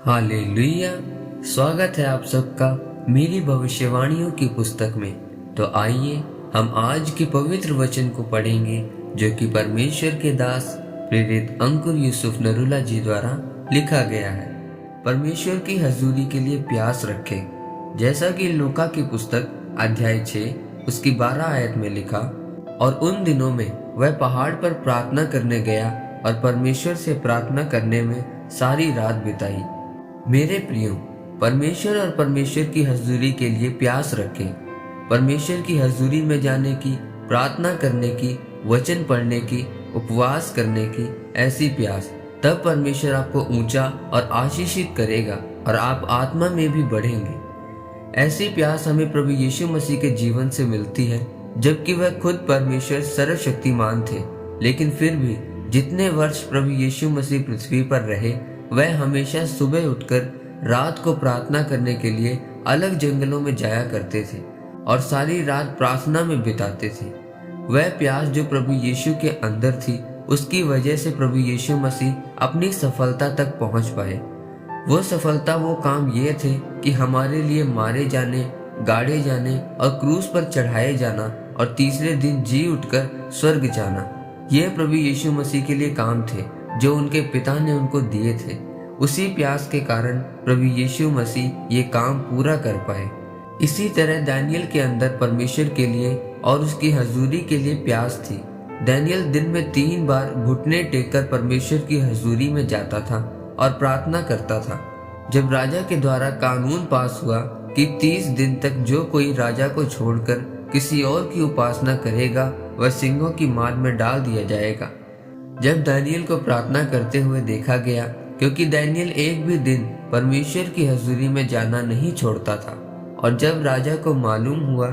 Hallelujah. स्वागत है आप सबका मेरी भविष्यवाणियों की पुस्तक में। तो आइए हम आज के पवित्र वचन को पढ़ेंगे जो कि परमेश्वर के दास प्रेरित अंकुर यूसुफ नरूला जी द्वारा लिखा गया है। परमेश्वर की हजूरी के लिए प्यास रखें। जैसा कि लूका की पुस्तक अध्याय 6 उसकी 12 आयत में लिखा, और उन दिनों में वह पहाड़ पर प्रार्थना करने गया और परमेश्वर से प्रार्थना करने में सारी रात बिताई। मेरे प्रियो, परमेश्वर और परमेश्वर की हजूरी के लिए प्यास रखें। परमेश्वर की हजूरी में जाने की, प्रार्थना करने की, वचन पढ़ने की, उपवास करने की ऐसी प्यास, तब परमेश्वर आपको ऊंचा और आशीषित करेगा और आप आत्मा में भी बढ़ेंगे। ऐसी प्यास हमें प्रभु यीशु मसीह के जीवन से मिलती है, जबकि वह खुद परमेश्वर सर्वशक्तिमान थे, लेकिन फिर भी जितने वर्ष प्रभु यीशु मसीह पृथ्वी पर रहे, वह हमेशा सुबह उठकर रात को प्रार्थना करने के लिए अलग जंगलों में जाया करते थे और सारी रात प्रार्थना में बिताते थे। वह प्यास जो प्रभु यीशु के अंदर थी, उसकी वजह से प्रभु यीशु मसीह अपनी सफलता तक पहुंच पाए। वो सफलता, वो काम ये थे कि हमारे लिए मारे जाने, गाड़े जाने और क्रूस पर चढ़ाए जाना और तीसरे दिन जी उठकर स्वर्ग जाना। ये प्रभु यीशु मसीह के लिए काम थे जो उनके पिता ने उनको दिए थे। उसी प्यास के कारण प्रभु यीशु मसीह ये काम पूरा कर पाए। इसी तरह दानियल के अंदर परमेश्वर के लिए और उसकी हजूरी के लिए प्यास थी। दानियल दिन में 3 बार घुटने टेककर परमेश्वर की हजूरी में जाता था और प्रार्थना करता था। जब राजा के द्वारा कानून पास हुआ कि 30 दिन तक जो कोई राजा को छोड़कर किसी और की उपासना करेगा वह सिंहों की मार में डाल दिया जाएगा, जब दानियल को प्रार्थना करते हुए देखा गया, क्योंकि दानियल एक भी दिन परमेश्वर की हजूरी में जाना नहीं छोड़ता था, और जब राजा को मालूम हुआ,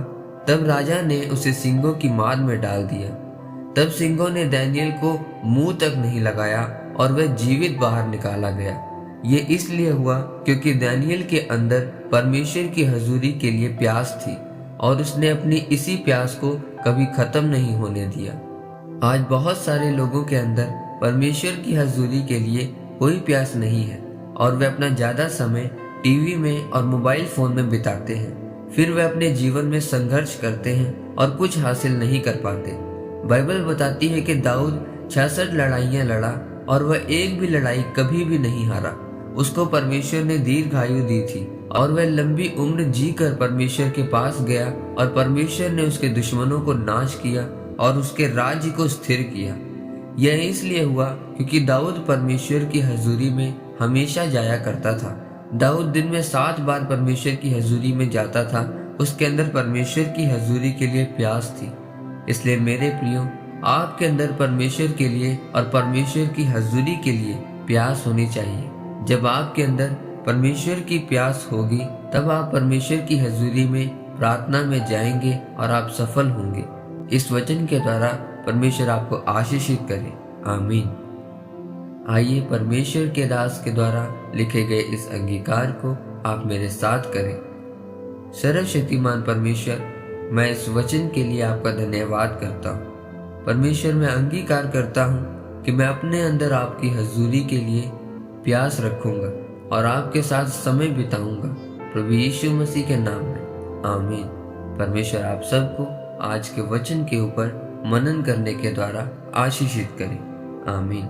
तब राजा ने उसे सिंहों की मार में डाल दिया। तब सिंहों ने दानियल को मुंह तक नहीं लगाया और वह जीवित बाहर निकाला गया। ये इसलिए हुआ क्योंकि दानियल के अंदर परमेश्वर की हजूरी के लिए प्यास थी और उसने अपनी इसी प्यास को कभी खत्म नहीं होने दिया। आज बहुत सारे लोगों के अंदर परमेश्वर की हजूरी के लिए कोई प्यास नहीं है और वे अपना ज्यादा समय टीवी में और मोबाइल फोन में बिताते हैं। फिर वे अपने जीवन में संघर्ष करते हैं और कुछ हासिल नहीं कर पाते। बाइबल बताती है कि दाऊद 66 लड़ाइयां लड़ा और वह एक भी लड़ाई कभी भी नहीं हारा। उसको परमेश्वर ने दीर्घायु दी थी और वह लंबी उम्र जी कर परमेश्वर के पास गया और परमेश्वर ने उसके दुश्मनों को नाश किया और उसके राज्य को स्थिर किया। यह इसलिए हुआ क्योंकि दाऊद परमेश्वर की हजूरी में हमेशा जाया करता था। दाऊद दिन में 7 बार परमेश्वर की हजूरी में जाता था। उसके अंदर परमेश्वर की हजूरी के लिए प्यास थी। इसलिए मेरे प्रियो, आपके अंदर परमेश्वर के लिए और परमेश्वर की हजूरी के लिए प्यास होनी चाहिए। जब आपके अंदर परमेश्वर की प्यास होगी, तब आप परमेश्वर की हजूरी में प्रार्थना में जाएंगे और आप सफल होंगे। इस वचन के द्वारा परमेश्वर आपको आशीषित करे। आमीन। आइए परमेश्वर के दास के द्वारा लिखे गए इस अंगीकार को आप मेरे साथ करें। सर्वशक्तिमान परमेश्वर, मैं इस वचन के लिए आपका धन्यवाद करता हूँ। परमेश्वर, मैं अंगीकार करता हूँ कि मैं अपने अंदर आपकी हजूरी के लिए प्यास रखूंगा और आपके साथ समय बिताऊंगा, प्रभु यीशु मसीह के नाम में। आमीन। परमेश्वर आप सबको आज के वचन के ऊपर मनन करने के द्वारा आशीषित करें। आमीन।